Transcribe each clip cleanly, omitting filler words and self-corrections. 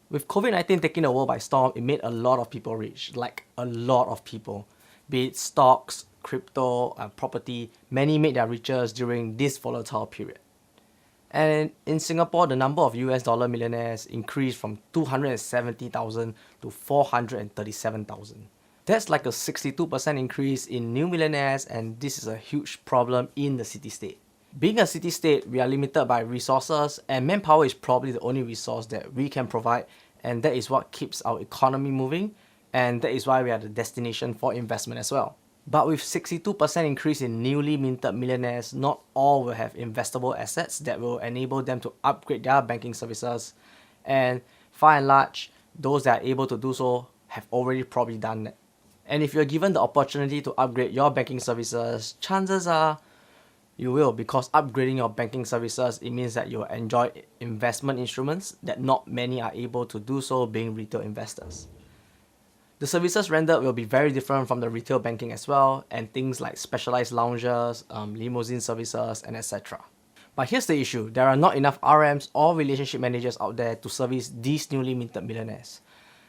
With COVID-19 taking the world by storm, it made a lot of people rich, like a lot of people. Be it stocks, crypto, property, many made their riches during this volatile period. And in Singapore, the number of US dollar millionaires increased from 270,000 to 437,000. That's like a 62% increase in new millionaires, and this is a huge problem in the city-state. Being a city-state, we are limited by resources, and manpower is probably the only resource that we can provide, and that is what keeps our economy moving, and that is why we are the destination for investment as well. But with 62% increase in newly minted millionaires, not all will have investable assets that will enable them to upgrade their banking services, and by and large, those that are able to do so have already probably done that. And if you're given the opportunity to upgrade your banking services, chances are you will, because upgrading your banking services, it means that you'll enjoy investment instruments that not many are able to do so, being retail investors. The services rendered will be very different from the retail banking as well, and things like specialized lounges, limousine services, and etc. But here's the issue, there are not enough RMs or relationship managers out there to service these newly minted millionaires.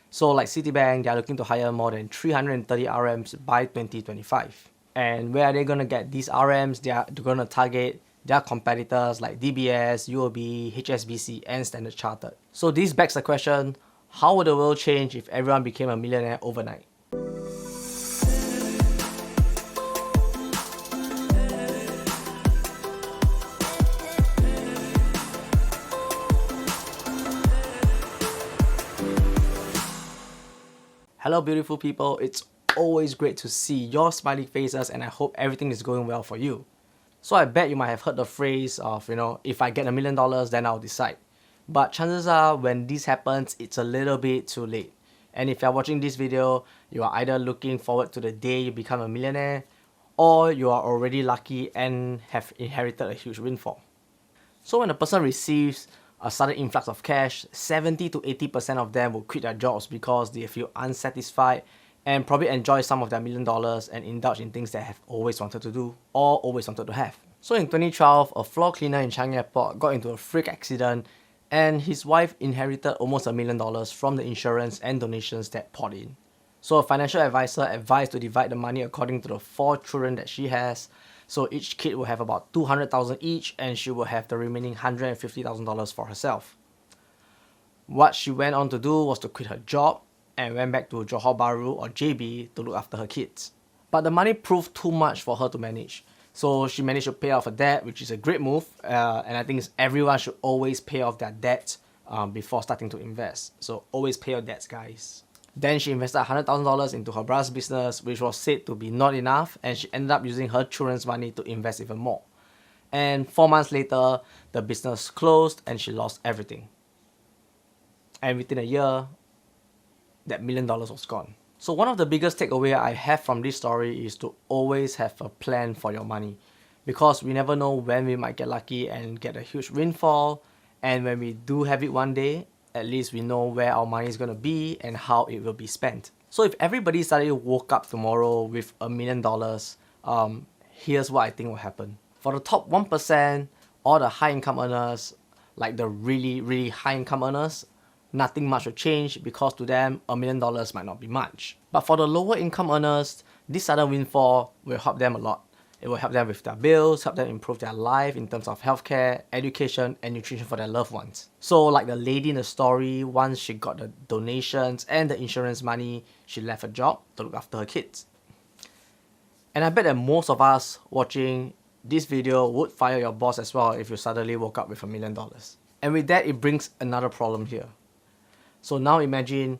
So like Citibank, they are looking to hire more than 330 RMs by 2025. And where are they going to get these RMs? They're going to target their competitors like DBS, UOB, HSBC, and Standard Chartered. So this begs the question, how would the world change if everyone became a millionaire overnight? Hello beautiful people, it's always great to see your smiley faces, and I hope everything is going well for you. So I bet you might have heard the phrase of, if I get $1 million, then I'll decide. But chances are when this happens, it's a little bit too late. And if you're watching this video, you are either looking forward to the day you become a millionaire, or you are already lucky and have inherited a huge windfall. So when a person receives a sudden influx of cash, 70 to 80% of them will quit their jobs because they feel unsatisfied and probably enjoy some of their $1 million and indulge in things they have always wanted to do or always wanted to have. So in 2012, a floor cleaner in Changi Airport got into a freak accident, and his wife inherited almost $1 million from the insurance and donations that poured in. So a financial advisor advised to divide the money according to the 4 children that she has. So each kid will have about $200,000 each, and she will have the remaining $150,000 for herself. What she went on to do was to quit her job and went back to Johor Bahru or JB to look after her kids. But the money proved too much for her to manage. So she managed to pay off her debt, which is a great move, and I think everyone should always pay off their debt before starting to invest. So always pay your debts, guys. Then she invested $100,000 into her brother's business, which was said to be not enough, and she ended up using her children's money to invest even more. And 4 months later, the business closed and she lost everything. And within a year, that $1 million was gone. So one of the biggest takeaway I have from this story is to always have a plan for your money, because we never know when we might get lucky and get a huge windfall, and when we do have it one day, at least we know where our money is going to be and how it will be spent. So if everybody suddenly woke up tomorrow with $1 million, here's what I think will happen. For the top 1%, all the high income earners, like the really high income earners, nothing much will change, because to them $1 million might not be much. But for the lower income earners, this sudden windfall will help them a lot. It will help them with their bills, help them improve their life in terms of healthcare, education, and nutrition for their loved ones. So like the lady in the story, once she got the donations and the insurance money, she left her job to look after her kids. And I bet that most of us watching this video would fire your boss as well if you suddenly woke up with $1 million. And with that, it brings another problem here. So now imagine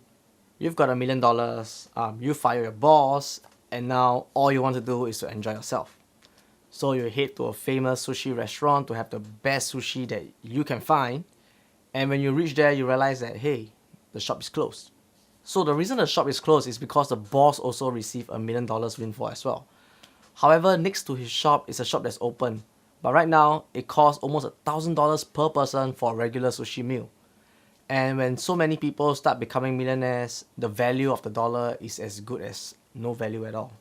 you've got $1 million, you fire your boss, and now all you want to do is to enjoy yourself. So you head to a famous sushi restaurant to have the best sushi that you can find, and when you reach there, you realize that, hey, the shop is closed. So the reason the shop is closed is because the boss also received $1 million windfall as well. However, next to his shop is a shop that's open, but right now it costs almost $1,000 per person for a regular sushi meal. And when so many people start becoming millionaires, the value of the dollar is as good as no value at all.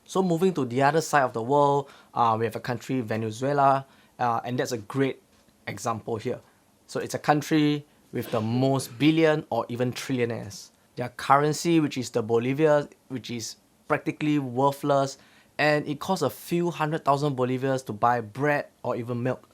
So moving to the other side of the world, we have a country, Venezuela, and that's a great example here. So it's a country with the most billion or even trillionaires. Their currency, which is the Bolivia, which is practically worthless, and it costs a few 100,000 bolivias to buy bread or even milk.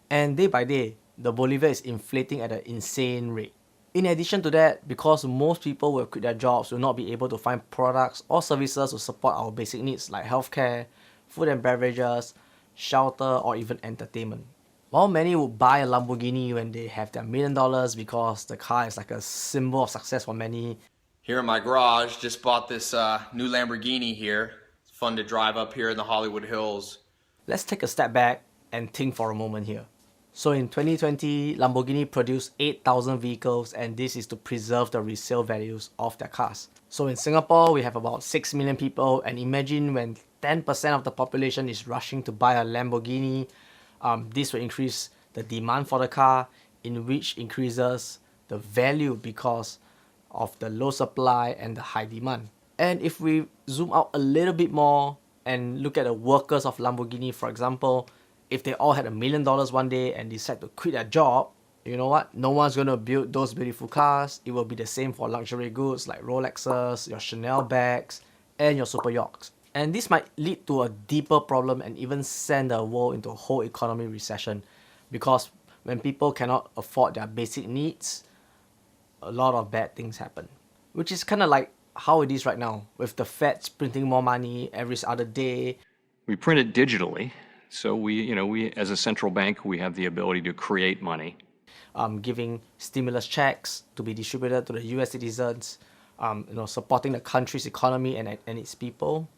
And day by day, the Bolivia is inflating at an insane rate. In addition to that, because most people will quit their jobs, will not be able to find products or services to support our basic needs like healthcare, food and beverages, shelter, or even entertainment. While many would buy a Lamborghini when they have their $1 million because the car is like a symbol of success for many. Here in my garage, just bought this new Lamborghini here. It's fun to drive up here in the Hollywood Hills. Let's take a step back and think for a moment here. So in 2020, Lamborghini produced 8,000 vehicles, and this is to preserve the resale values of their cars. So in Singapore, we have about 6 million people, and imagine when 10% of the population is rushing to buy a Lamborghini, this will increase the demand for the car, in which increases the value because of the low supply and the high demand. And if we zoom out a little bit more and look at the workers of Lamborghini, for example, if they all had $1 million one day and decide to quit their job, you know what? No one's gonna build those beautiful cars. It will be the same for luxury goods like Rolexes, your Chanel bags, and your super yachts. And this might lead to a deeper problem and even send the world into a whole economy recession, because when people cannot afford their basic needs, a lot of bad things happen. Which is kind of like how it is right now, with the Fed printing more money every other day. We print it digitally. So we as a central bank, we have the ability to create money. Giving stimulus checks to be distributed to the US citizens, supporting the country's economy and its people.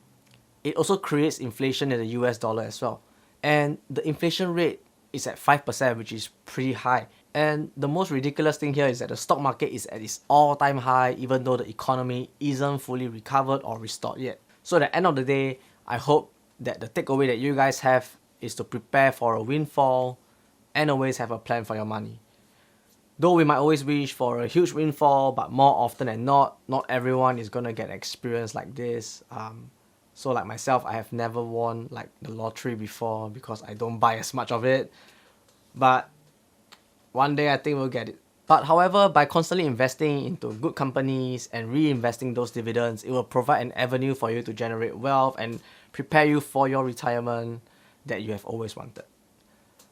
It also creates inflation in the US dollar as well. And the inflation rate is at 5%, which is pretty high. And the most ridiculous thing here is that the stock market is at its all-time high, even though the economy isn't fully recovered or restored yet. So at the end of the day, I hope that the takeaway that you guys have is to prepare for a windfall and always have a plan for your money. Though we might always wish for a huge windfall, but more often than not everyone is gonna get an experience like this. So like myself, I have never won like the lottery before because I don't buy as much of it. But one day I think we'll get it. But however, by constantly investing into good companies and reinvesting those dividends, it will provide an avenue for you to generate wealth and prepare you for your retirement that you have always wanted.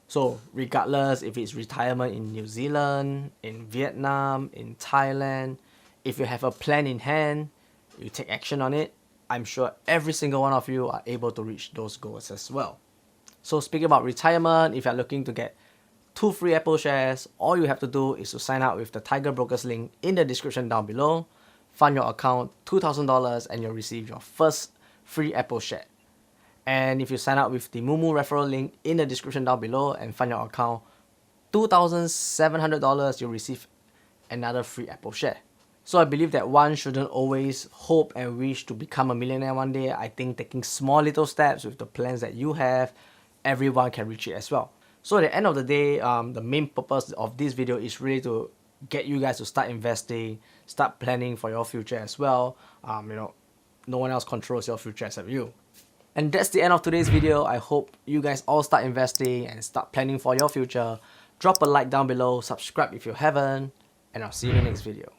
So regardless if it's retirement in New Zealand, in Vietnam, in Thailand, if you have a plan in hand, you take action on it, I'm sure every single one of you are able to reach those goals as well. So speaking about retirement, if you're looking to get 2 free Apple shares, all you have to do is to sign up with the Tiger Brokers link in the description down below, fund your account $2,000 and you'll receive your first free Apple share. And if you sign up with the MOOMOO referral link in the description down below and fund your account $2,700, you'll receive another free Apple share. So I believe that one shouldn't always hope and wish to become a millionaire one day. I think taking small little steps with the plans that you have, everyone can reach it as well. So at the end of the day, the main purpose of this video is really to get you guys to start investing, start planning for your future as well. No one else controls your future except you. And that's the end of today's video. I hope you guys all start investing and start planning for your future. Drop a like down below, subscribe if you haven't, and I'll see you in the next video.